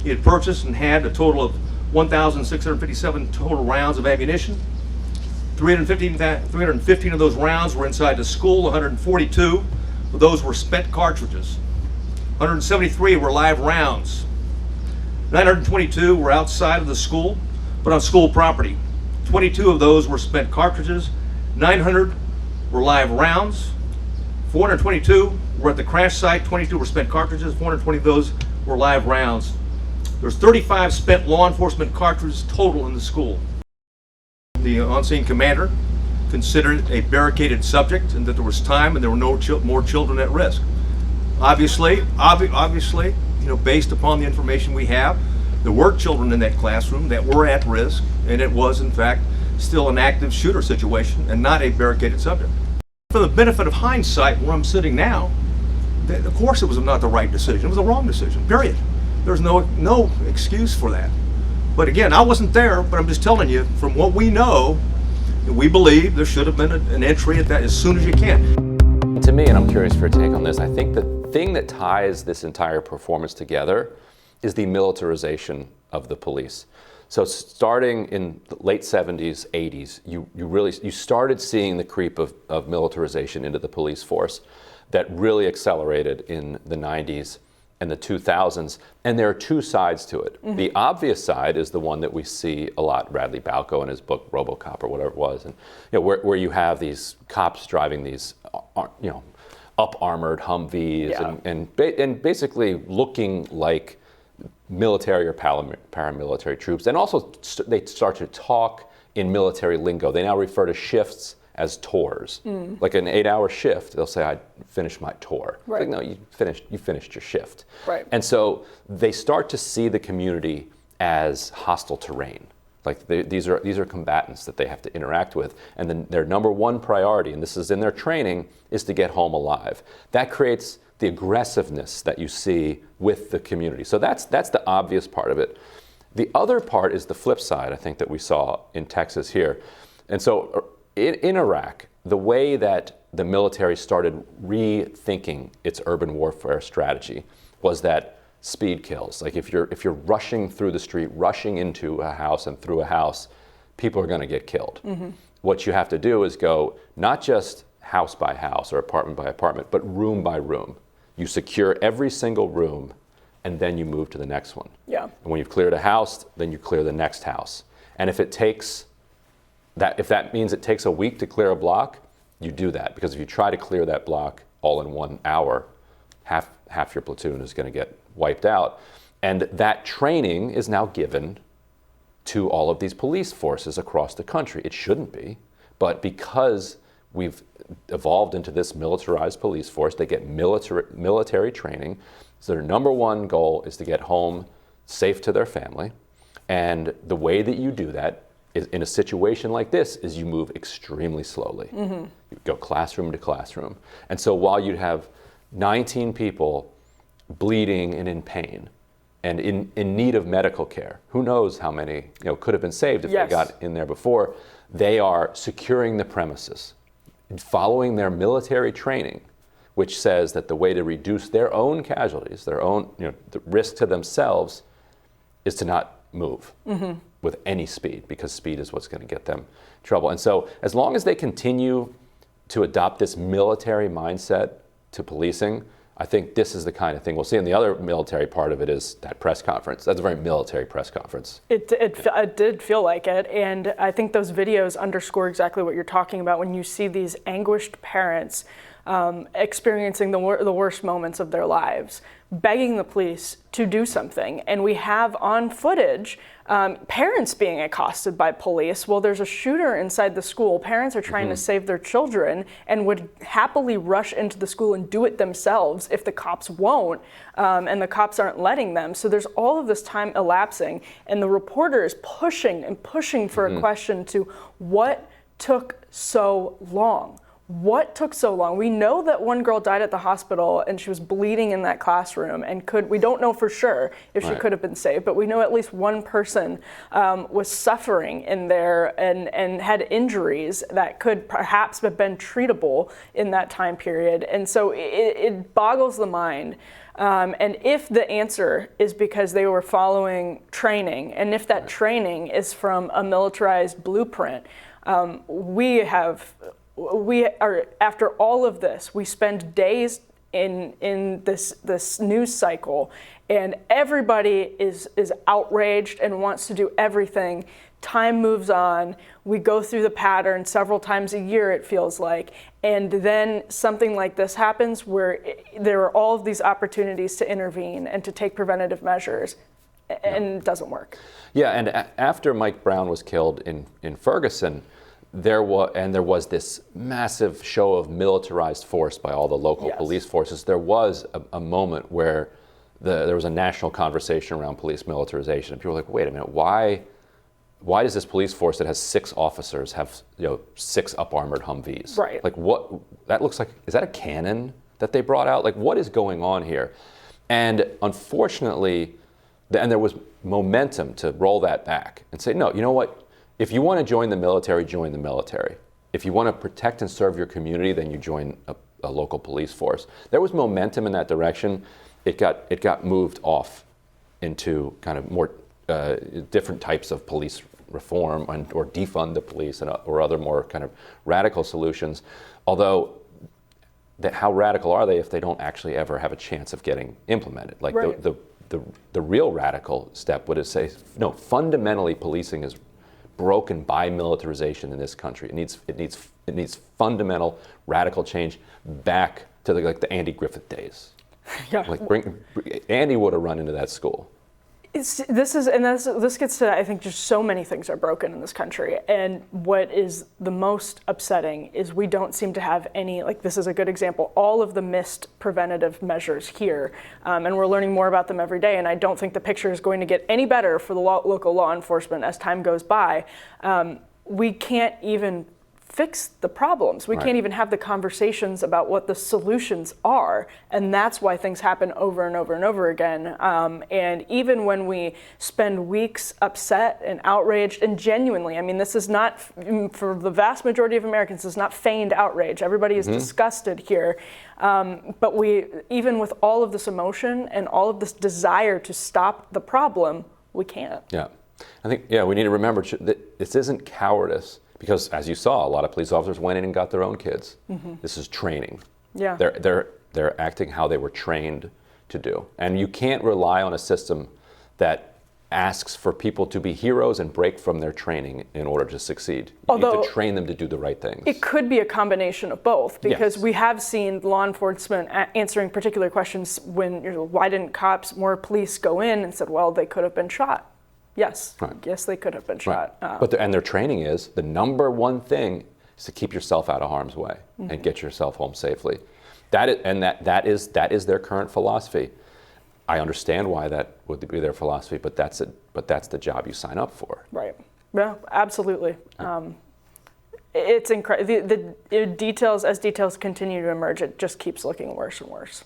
He had purchased and had a total of 1,657 total rounds of ammunition. 315 of those rounds were inside the school. 142 of those were spent cartridges. 173 were live rounds. 922 were outside of the school, but on school property. 22 of those were spent cartridges. 900 were live rounds. 422 were at the crash site. 22 were spent cartridges. 420 of those were live rounds. There's 35 spent law enforcement cartridges total in the school. The on-scene commander considered a barricaded subject and that there was time and there were no more children at risk. Obviously, based upon the information we have, there were children in that classroom that were at risk, and it was, in fact, still an active shooter situation and not a barricaded subject. For the benefit of hindsight, where I'm sitting now, of course it was not the right decision. It was the wrong decision, period. There's no excuse for that. But again, I wasn't there, but I'm just telling you, from what we know, we believe there should have been an entry at that as soon as you can. To me, and I'm curious for your take on this, I think the thing that ties this entire performance together is the militarization of the police. So starting in the late 70s, 80s, you started seeing the creep of militarization into the police force that really accelerated in the 90s and the 2000s, and there are two sides to it. Mm-hmm. The obvious side is the one that we see a lot, Bradley Balco in his book RoboCop or whatever it was, and where you have these cops driving these up-armored Humvees, yeah, and basically looking like military or paramilitary troops, and also they start to talk in military lingo. They now refer to shifts as tours. Like an 8-hour shift, they'll say, "I finished my tour." Right. Like, no, you finished your shift. Right. And so they start to see the community as hostile terrain. Like these are combatants that they have to interact with, and then their number one priority, and this is in their training, is to get home alive. That creates the aggressiveness that you see with the community. So that's the obvious part of it. The other part is the flip side, I think, that we saw in Texas here. And so in Iraq, the way that the military started rethinking its urban warfare strategy was that speed kills. Like if you're rushing through the street, rushing into a house and through a house, people are going to get killed. Mm-hmm. What you have to do is go not just house by house or apartment by apartment, but room by room. You secure every single room, and then you move to the next one. Yeah. And when you've cleared a house, then you clear the next house. And if that means it takes a week to clear a block, you do that. Because if you try to clear that block all in 1 hour, half your platoon is going to get wiped out. And that training is now given to all of these police forces across the country. It shouldn't be, but because we've evolved into this militarized police force, they get military training. So their number one goal is to get home safe to their family. And the way that you do that is, in a situation like this, is you move extremely slowly. Mm-hmm. You go classroom to classroom. And so while you'd have 19 people bleeding and in pain and in need of medical care, who knows how many could have been saved if yes, they got in there before, they are securing the premises, following their military training, which says that the way to reduce their own casualties, their own the risk to themselves, is to not move with any speed, because speed is what's going to get them in trouble. And so as long as they continue to adopt this military mindset to policing, I think this is the kind of thing we'll see. And the other military part of it is that press conference. That's a very military press conference. It did feel like it. And I think those videos underscore exactly what you're talking about when you see these anguished parents experiencing the worst moments of their lives, begging the police to do something. And we have on footage parents being accosted by police. Well, there's a shooter inside the school. Parents are trying to save their children and would happily rush into the school and do it themselves if the cops won't, and the cops aren't letting them. So there's all of this time elapsing, and the reporter is pushing and pushing for a question to what took so long. What took so long? We know that one girl died at the hospital and she was bleeding in that classroom, and we don't know for sure if she could have been saved, but we know at least one person was suffering in there and had injuries that could perhaps have been treatable in that time period. And so it boggles the mind. And if the answer is because they were following training, and if that training is from a militarized blueprint, we are, after all of this, we spend days in this news cycle, and everybody is outraged and wants to do everything. Time moves on. We go through the pattern several times a year, it feels like, and then something like this happens where there are all of these opportunities to intervene and to take preventative measures, and it doesn't work. Yeah, and after Mike Brown was killed in Ferguson, there was this massive show of militarized force by all the local police forces. There was a moment where there was a national conversation around police militarization, and people were like, wait a minute, why does this police force that has 6 officers have 6 up-armored Humvees? Right. Like, what, that looks like, is that a cannon that they brought out? Like, what is going on here? And unfortunately, and there was momentum to roll that back and say, no, you know what? If you want to join the military, join the military. If you want to protect and serve your community, then you join a local police force. There was momentum in that direction. It got moved off into kind of more different types of police reform or defund the police or other more kind of radical solutions. Although, how radical are they if they don't actually ever have a chance of getting implemented? Like the real radical step would say, no, fundamentally policing is broken by militarization in this country. It needs fundamental radical change back to the Andy Griffith days. Yeah. Like Andy would have run into that school. This gets to, I think, just so many things are broken in this country, and what is the most upsetting is we don't seem to have any, like, this is a good example, all of the missed preventative measures here, and we're learning more about them every day, and I don't think the picture is going to get any better for the local law enforcement as time goes by. We can't even fix the problems. We can't even have the conversations about what the solutions are, and that's why things happen over and over and over again. And even when we spend weeks upset and outraged and genuinely, I mean, this is not, for the vast majority of Americans, this is not feigned outrage. Everybody is disgusted here. But even with all of this emotion and all of this desire to stop the problem, we can't. Yeah, I think, we need to remember that this isn't cowardice. Because, as you saw, a lot of police officers went in and got their own kids. This is training. Yeah. They're acting how they were trained to do. And you can't rely on a system that asks for people to be heroes and break from their training in order to succeed. You need to train them to do the right things. It could be a combination of both, because we have seen law enforcement answering particular questions when, why didn't more police go in and said, well, they could have been shot. Yes, yes, they could have been shot. But their training is, the number one thing is to keep yourself out of harm's way and get yourself home safely. That is their current philosophy. I understand why that would be their philosophy, but that's the job you sign up for. Right. Yeah, absolutely. It's incredible. The details, as details continue to emerge, it just keeps looking worse and worse.